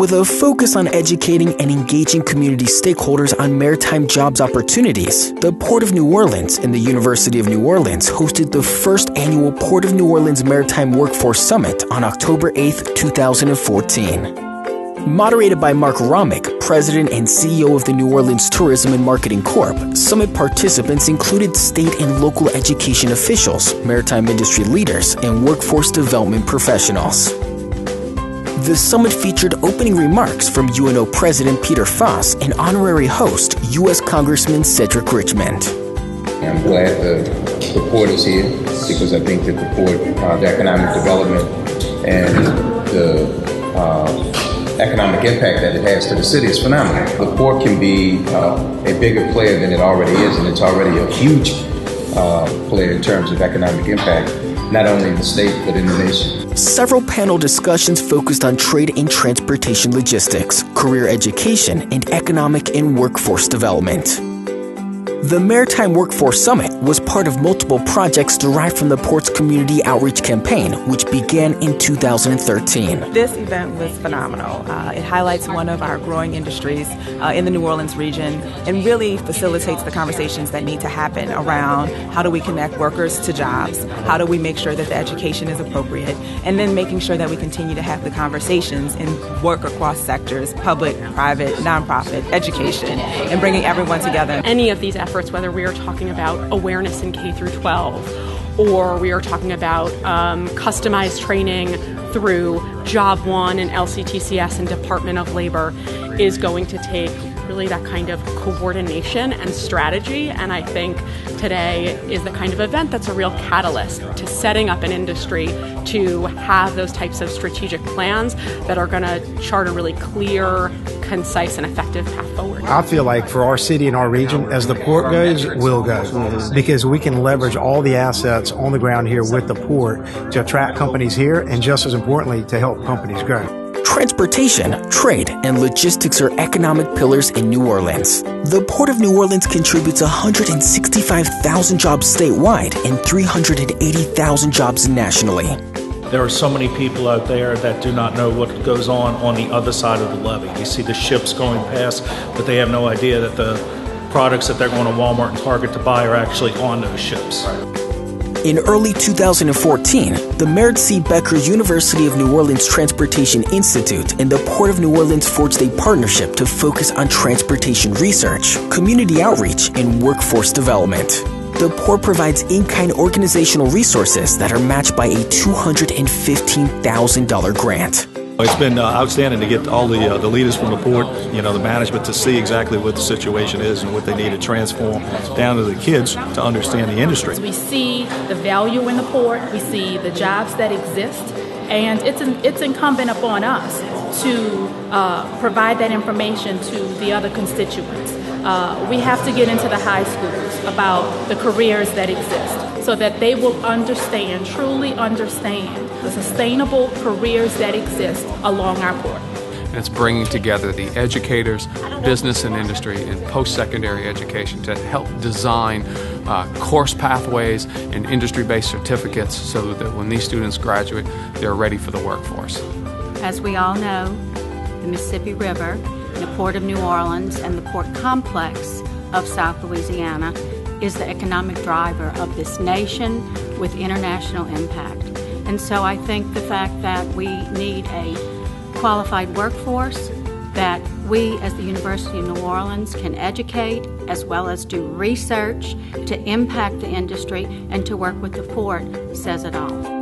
With a focus on educating and engaging community stakeholders on maritime jobs opportunities, the Port of New Orleans and the University of New Orleans hosted the first annual Port of New Orleans Maritime Workforce Summit on October 8, 2014. Moderated by Mark Romick, President and CEO of the New Orleans Tourism and Marketing Corp., summit participants included state and local education officials, maritime industry leaders, and workforce development professionals. The summit featured opening remarks from UNO President Peter Foss and honorary host, U.S. Congressman Cedric Richmond. I'm glad the port is here because I think that the port, the economic development and the economic impact that it has to the city is phenomenal. The port can be a bigger player than it already is, and it's already a huge player in terms of economic impact, not only in the state, but in the nation. Several panel discussions focused on trade and transportation logistics, career education, and economic and workforce development. The Maritime Workforce Summit was part of multiple projects derived from the Port's community outreach campaign, which began in 2013. This event was phenomenal. It highlights one of our growing industries in the New Orleans region and really facilitates the conversations that need to happen around how do we connect workers to jobs, how do we make sure that the education is appropriate, and then making sure that we continue to have the conversations and work across sectors, public, private, nonprofit, education, and bringing everyone together. Any of these efforts, whether we are talking about awareness in K through 12, or we are talking about customized training through Job One and LCTCS and Department of Labor, is going to take really that kind of coordination and strategy. And I think today is the kind of event that's a real catalyst to setting up an industry to have those types of strategic plans that are going to chart a really clear, concise, and effective path forward. I feel like for our city and our region, as the port goes, we'll go. Because we can leverage all the assets on the ground here with the port to attract companies here, and just as importantly, to help companies grow. Transportation, trade, and logistics are economic pillars in New Orleans. The Port of New Orleans contributes 165,000 jobs statewide and 380,000 jobs nationally. There are so many people out there that do not know what goes on the other side of the levee. They see the ships going past, but they have no idea that the products that they're going to Walmart and Target to buy are actually on those ships. In early 2014, the Merritt C. Becker University of New Orleans Transportation Institute and the Port of New Orleans forged a partnership to focus on transportation research, community outreach, and workforce development. The port provides in-kind organizational resources that are matched by a $215,000 grant. It's been outstanding to get all the leaders from the port, the management, to see exactly what the situation is and what they need to transform down to the kids to understand the industry. We see the value in the port, we see the jobs that exist, and it's incumbent upon us to provide that information to the other constituents. We have to get into the high schools about the careers that exist so that they will understand, truly understand, the sustainable careers that exist along our port. And it's bringing together the educators, business and industry, and post-secondary education to help design course pathways and industry-based certificates so that when these students graduate, they're ready for the workforce. As we all know, the Mississippi River, the Port of New Orleans, and the port complex of South Louisiana is the economic driver of this nation with international impact. And so I think the fact that we need a qualified workforce, that we as the University of New Orleans can educate as well as do research to impact the industry and to work with the port says it all.